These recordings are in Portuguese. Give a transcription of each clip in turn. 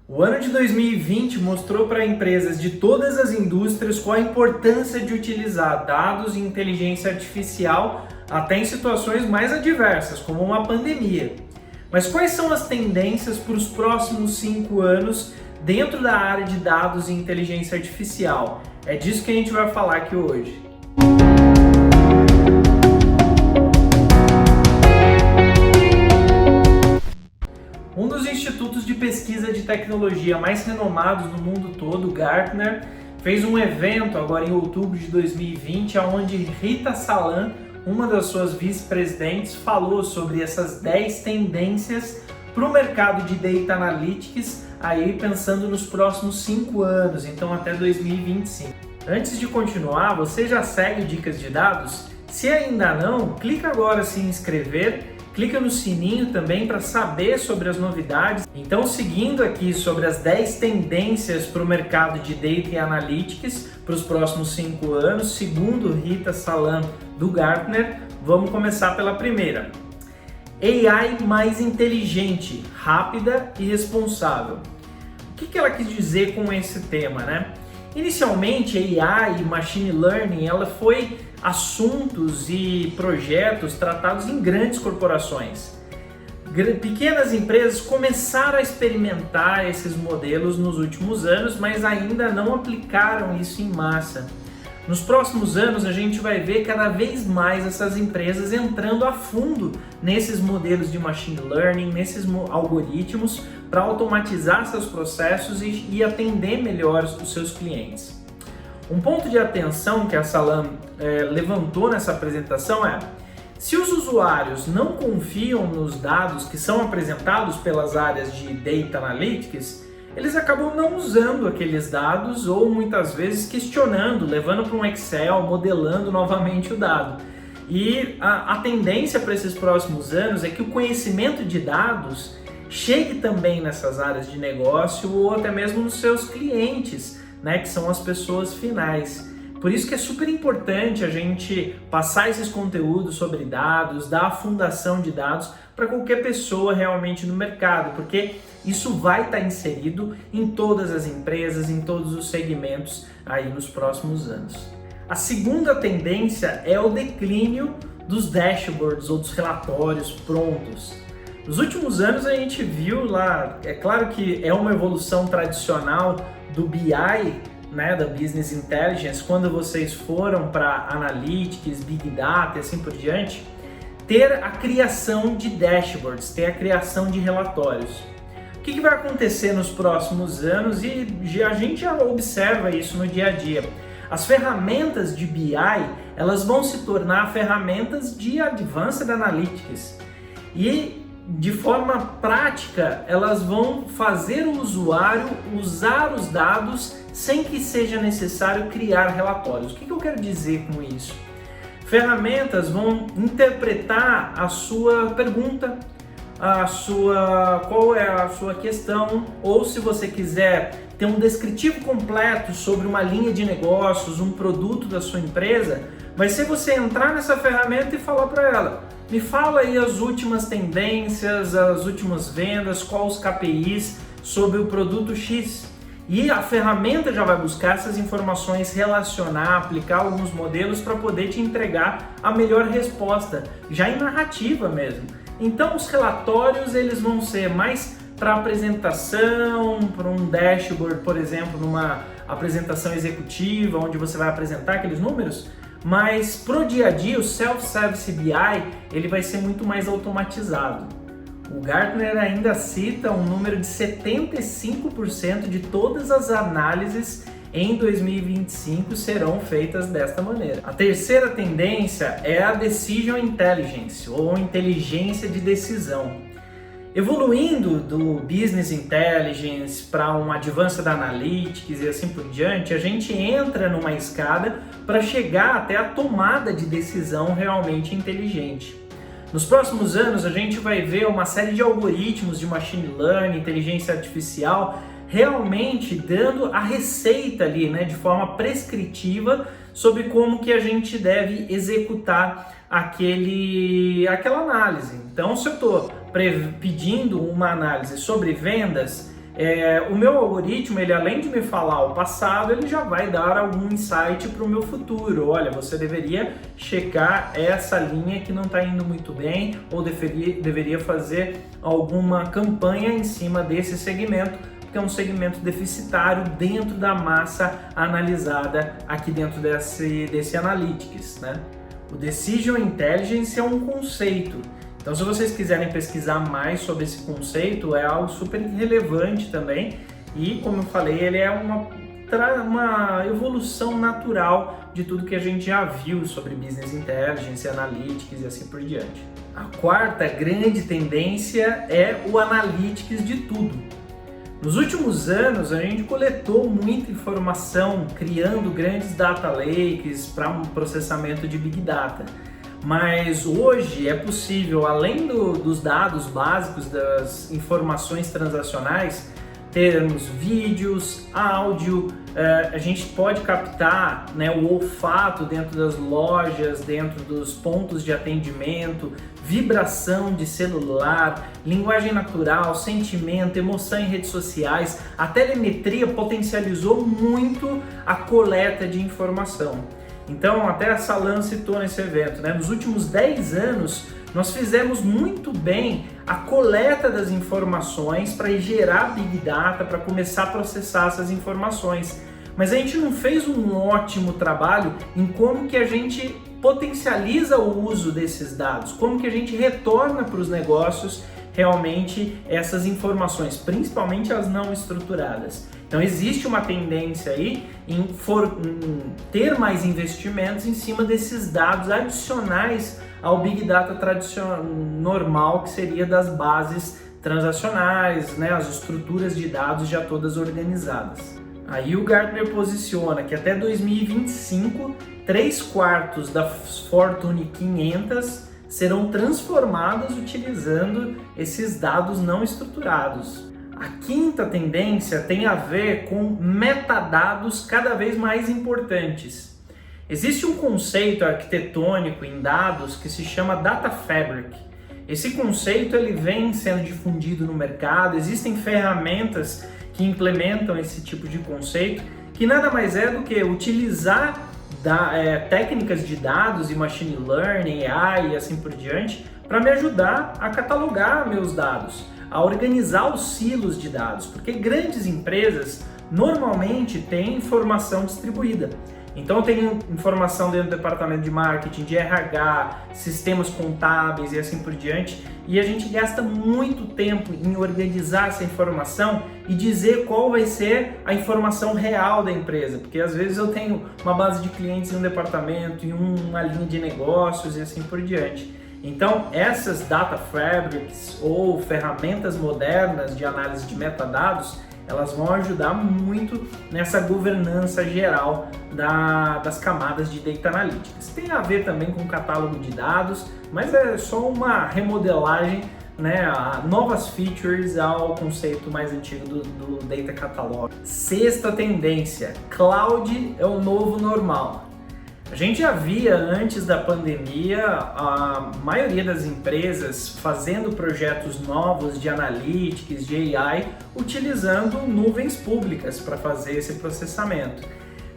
O ano de 2020 mostrou para empresas de todas as indústrias qual a importância de utilizar dados e inteligência artificial até em situações mais adversas, como uma pandemia. Mas quais são as tendências para os próximos 5 anos dentro da área de dados e inteligência artificial? É disso que a gente vai falar aqui hoje. Um dos institutos de pesquisa de tecnologia mais renomados no mundo todo, Gartner, fez um evento agora em outubro de 2020, onde Rita Salam, uma das suas vice-presidentes, falou sobre essas 10 tendências para o mercado de Data Analytics, aí pensando nos próximos 5 anos, então até 2025. Antes de continuar, você já segue Dicas de Dados? Se ainda não, clica agora em se inscrever. Clica no sininho também para saber sobre as novidades. Então, seguindo aqui sobre as 10 tendências para o mercado de Data e Analytics para os próximos 5 anos, segundo Rita Salam do Gartner, vamos começar pela primeira. AI mais inteligente, rápida e responsável. O que ela quis dizer com esse tema, né? Inicialmente, AI e Machine Learning ela foi assuntos e projetos tratados em grandes corporações. Pequenas empresas começaram a experimentar esses modelos nos últimos anos, mas ainda não aplicaram isso em massa. Nos próximos anos, a gente vai ver cada vez mais essas empresas entrando a fundo nesses modelos de Machine Learning, nesses algoritmos, para automatizar seus processos e atender melhor os seus clientes. Um ponto de atenção que a Salam levantou nessa apresentação é: se os usuários não confiam nos dados que são apresentados pelas áreas de Data Analytics, eles acabam não usando aqueles dados ou muitas vezes questionando, levando para um Excel, modelando novamente o dado. E a tendência para esses próximos anos é que o conhecimento de dados chegue também nessas áreas de negócio ou até mesmo nos seus clientes, né, que são as pessoas finais. Por isso que é super importante a gente passar esses conteúdos sobre dados, dar a fundação de dados para qualquer pessoa realmente no mercado, porque isso vai estar inserido em todas as empresas, em todos os segmentos aí nos próximos anos. A segunda tendência é o declínio dos dashboards ou dos relatórios prontos. Nos últimos anos a gente viu lá, é claro que é uma evolução tradicional do BI, né, da Business Intelligence, quando vocês foram para Analytics, Big Data e assim por diante, ter a criação de dashboards, ter a criação de relatórios. O que vai acontecer nos próximos anos e a gente já observa isso no dia a dia. As ferramentas de BI, elas vão se tornar ferramentas de Advanced Analytics e de forma prática, elas vão fazer o usuário usar os dados sem que seja necessário criar relatórios. O que eu quero dizer com isso? Ferramentas vão interpretar a sua pergunta, qual é a sua questão, ou se você quiser ter um descritivo completo sobre uma linha de negócios, um produto da sua empresa, vai ser você entrar nessa ferramenta e falar para ela: me fala aí as últimas tendências, as últimas vendas, quais os KPIs sobre o produto X. E a ferramenta já vai buscar essas informações, relacionar, aplicar alguns modelos para poder te entregar a melhor resposta, já em narrativa mesmo. Então os relatórios eles vão ser mais para apresentação, para um dashboard, por exemplo, numa apresentação executiva, onde você vai apresentar aqueles números. Mas pro dia a dia, o Self-Service BI ele vai ser muito mais automatizado. O Gartner ainda cita um número de 75% de todas as análises em 2025 serão feitas desta maneira. A terceira tendência é a Decision Intelligence, ou inteligência de decisão. Evoluindo do Business Intelligence para um Advanced Analytics e assim por diante, a gente entra numa escada para chegar até a tomada de decisão realmente inteligente. Nos próximos anos, a gente vai ver uma série de algoritmos de Machine Learning, inteligência artificial, realmente dando a receita ali, né, de forma prescritiva sobre como que a gente deve executar aquela análise. Então, se eu estou pedindo uma análise sobre vendas, o meu algoritmo, ele além de me falar o passado, ele já vai dar algum insight para o meu futuro. Olha, você deveria checar essa linha que não está indo muito bem, ou deveria fazer alguma campanha em cima desse segmento, porque é um segmento deficitário dentro da massa analisada aqui dentro desse Analytics, né? O Decision Intelligence é um conceito. Então, se vocês quiserem pesquisar mais sobre esse conceito, é algo super relevante também e, como eu falei, ele é uma evolução natural de tudo que a gente já viu sobre Business Intelligence, Analytics e assim por diante. A quarta grande tendência é o Analytics de tudo. Nos últimos anos, a gente coletou muita informação, criando grandes data lakes para um processamento de Big Data. Mas hoje é possível, além dos dados básicos, das informações transacionais, termos vídeos, áudio, a gente pode captar, né, o olfato dentro das lojas, dentro dos pontos de atendimento, vibração de celular, linguagem natural, sentimento, emoção em redes sociais. A telemetria potencializou muito a coleta de informação. Então, até a Salan citou nesse evento, né? Nos últimos 10 anos, nós fizemos muito bem a coleta das informações para gerar Big Data, para começar a processar essas informações. Mas a gente não fez um ótimo trabalho em como que a gente potencializa o uso desses dados, como que a gente retorna para os negócios realmente essas informações, principalmente as não estruturadas. Então existe uma tendência aí em ter mais investimentos em cima desses dados adicionais ao Big Data tradicional, normal, que seria das bases transacionais, né, as estruturas de dados já todas organizadas. Aí o Gartner posiciona que até 2025, 3/4 das Fortune 500 serão transformadas utilizando esses dados não estruturados. A quinta tendência tem a ver com metadados cada vez mais importantes. Existe um conceito arquitetônico em dados que se chama Data Fabric. Esse conceito ele vem sendo difundido no mercado, existem ferramentas que implementam esse tipo de conceito, que nada mais é do que utilizar técnicas de dados e machine learning, AI e assim por diante, para me ajudar a catalogar meus dados, a organizar os silos de dados, porque grandes empresas normalmente têm informação distribuída. Então eu tenho informação dentro do departamento de marketing, de RH, sistemas contábeis e assim por diante, e a gente gasta muito tempo em organizar essa informação e dizer qual vai ser a informação real da empresa, porque às vezes eu tenho uma base de clientes em um departamento, em uma linha de negócios e assim por diante. Então essas data fabrics ou ferramentas modernas de análise de metadados, elas vão ajudar muito nessa governança geral das camadas de Data Analytics. Tem a ver também com o catálogo de dados, mas é só uma remodelagem, né, a novas features ao conceito mais antigo do Data Catalog. Sexta tendência, Cloud é o novo normal. A gente já via antes da pandemia a maioria das empresas fazendo projetos novos de analytics, de AI, utilizando nuvens públicas para fazer esse processamento.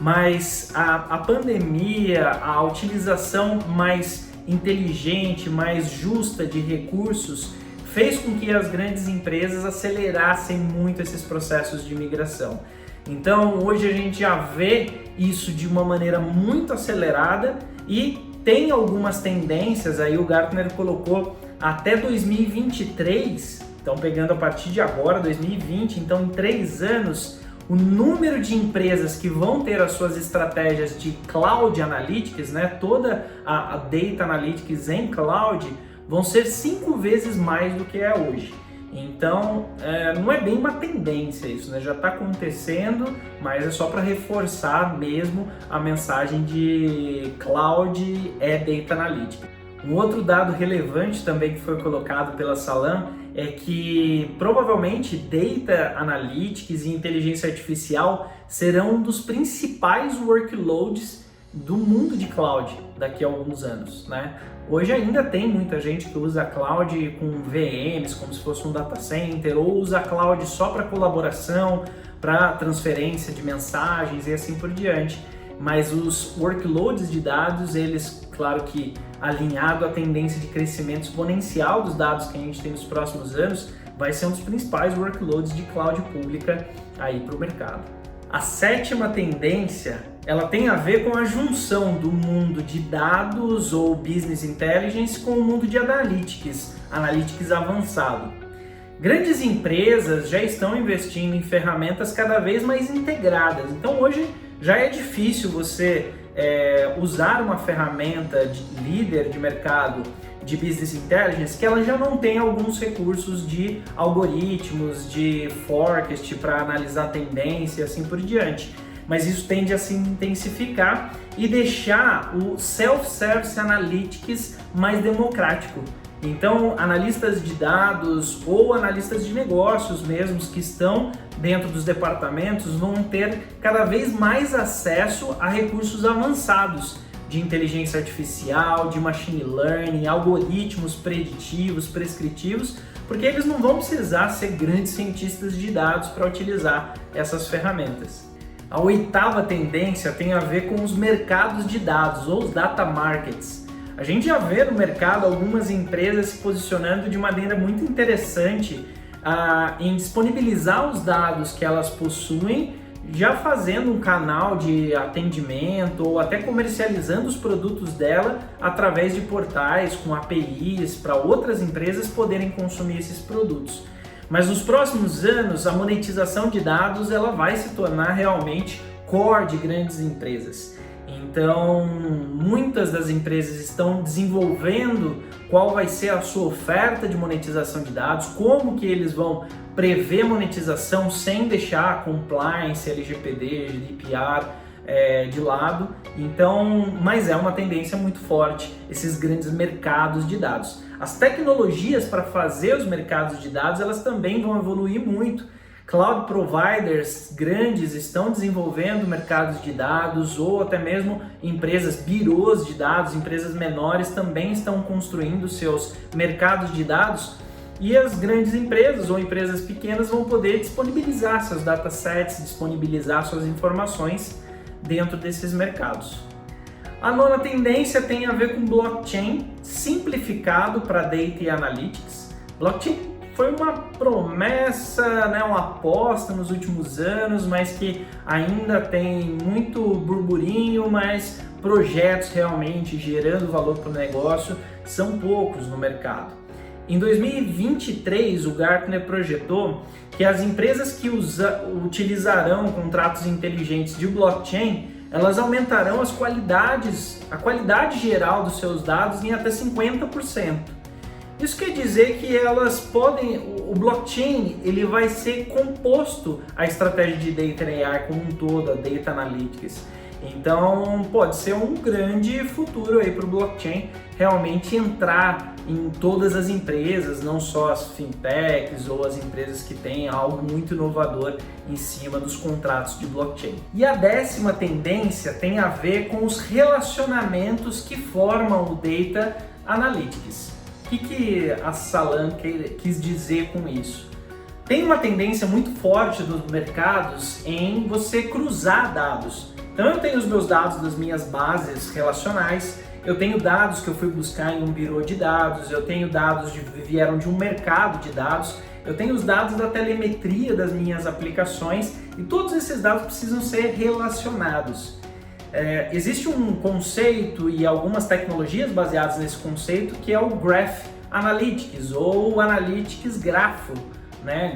Mas a pandemia, a utilização mais inteligente, mais justa de recursos, fez com que as grandes empresas acelerassem muito esses processos de migração. Então hoje a gente já vê isso de uma maneira muito acelerada e tem algumas tendências, aí o Gartner colocou até 2023, então pegando a partir de agora, 2020, então em 3 anos, o número de empresas que vão ter as suas estratégias de Cloud Analytics, né, toda a Data Analytics em Cloud, vão ser 5 vezes mais do que é hoje. Então, não é bem uma tendência isso, né? Já está acontecendo, mas é só para reforçar mesmo a mensagem de Cloud é Data Analytics. Um outro dado relevante também que foi colocado pela Salan é que provavelmente Data Analytics e inteligência artificial serão um dos principais workloads do mundo de cloud daqui a alguns anos, né? Hoje ainda tem muita gente que usa cloud com VMs, como se fosse um data center, ou usa cloud só para colaboração, para transferência de mensagens e assim por diante. Mas os workloads de dados, eles, claro que alinhado à tendência de crescimento exponencial dos dados que a gente tem nos próximos anos, vai ser um dos principais workloads de cloud pública aí para o mercado. A sétima tendência, ela tem a ver com a junção do mundo de dados ou business intelligence com o mundo de analytics avançado. Grandes empresas já estão investindo em ferramentas cada vez mais integradas, então hoje já é difícil você usar uma ferramenta de líder de mercado de Business Intelligence que ela já não tem alguns recursos de algoritmos, de forecast para analisar tendência e assim por diante. Mas isso tende a se intensificar e deixar o Self-Service Analytics mais democrático. Então, analistas de dados ou analistas de negócios mesmos que estão dentro dos departamentos vão ter cada vez mais acesso a recursos avançados de inteligência artificial, de machine learning, algoritmos preditivos, prescritivos, porque eles não vão precisar ser grandes cientistas de dados para utilizar essas ferramentas. A oitava tendência tem a ver com os mercados de dados, ou os data markets. A gente já vê no mercado algumas empresas se posicionando de maneira muito interessante em disponibilizar os dados que elas possuem, já fazendo um canal de atendimento ou até comercializando os produtos dela através de portais com APIs para outras empresas poderem consumir esses produtos. Mas nos próximos anos a monetização de dados ela vai se tornar realmente core de grandes empresas. Então, muitas das empresas estão desenvolvendo qual vai ser a sua oferta de monetização de dados, como que eles vão prever monetização sem deixar a compliance, LGPD, GDPR de lado. Então, mas é uma tendência muito forte esses grandes mercados de dados. As tecnologias para fazer os mercados de dados, elas também vão evoluir muito. Cloud providers grandes estão desenvolvendo mercados de dados ou até mesmo empresas, birôs de dados, empresas menores também estão construindo seus mercados de dados e as grandes empresas ou empresas pequenas vão poder disponibilizar seus datasets, disponibilizar suas informações dentro desses mercados. A nona tendência tem a ver com blockchain simplificado para Data e Analytics. Blockchain foi uma promessa, uma aposta nos últimos anos, mas que ainda tem muito burburinho, mas projetos realmente gerando valor para o negócio são poucos no mercado. Em 2023, o Gartner projetou que as empresas que utilizarão contratos inteligentes de blockchain, elas aumentarão a qualidade geral dos seus dados em até 50%. Isso quer dizer que elas podem, o blockchain ele vai ser composto à estratégia de Data AI como um todo, a Data Analytics. Então pode ser um grande futuro aí para o blockchain realmente entrar em todas as empresas, não só as fintechs ou as empresas que têm algo muito inovador em cima dos contratos de blockchain. E a décima tendência tem a ver com os relacionamentos que formam o Data Analytics. O que a Salan quis dizer com isso? Tem uma tendência muito forte dos mercados em você cruzar dados. Então eu tenho os meus dados das minhas bases relacionais, eu tenho dados que eu fui buscar em um birô de dados, eu tenho dados que vieram de um mercado de dados, eu tenho os dados da telemetria das minhas aplicações e todos esses dados precisam ser relacionados. Existe um conceito e algumas tecnologias baseadas nesse conceito que é o Graph Analytics ou Analytics Grafo,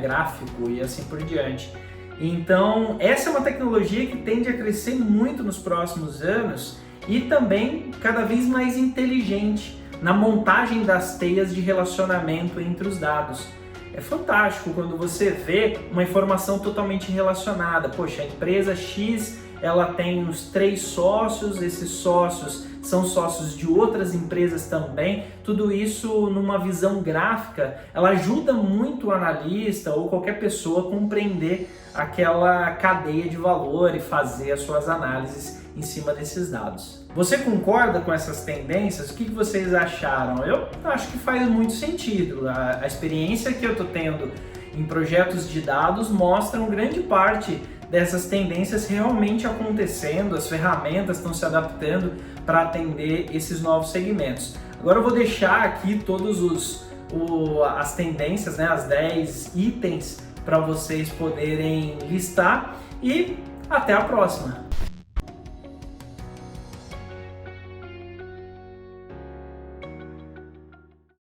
gráfico e assim por diante. Então essa é uma tecnologia que tende a crescer muito nos próximos anos e também cada vez mais inteligente na montagem das teias de relacionamento entre os dados. É fantástico quando você vê uma informação totalmente relacionada. Poxa, a empresa X ela tem os 3 sócios, esses sócios são sócios de outras empresas também, tudo isso numa visão gráfica, ela ajuda muito o analista ou qualquer pessoa a compreender aquela cadeia de valor e fazer as suas análises em cima desses dados. Você concorda com essas tendências? O que vocês acharam? Eu acho que faz muito sentido. A experiência que eu estou tendo em projetos de dados mostram grande parte dessas tendências realmente acontecendo, as ferramentas estão se adaptando para atender esses novos segmentos. Agora eu vou deixar aqui todos as tendências, né, as 10 itens para vocês poderem listar e até a próxima!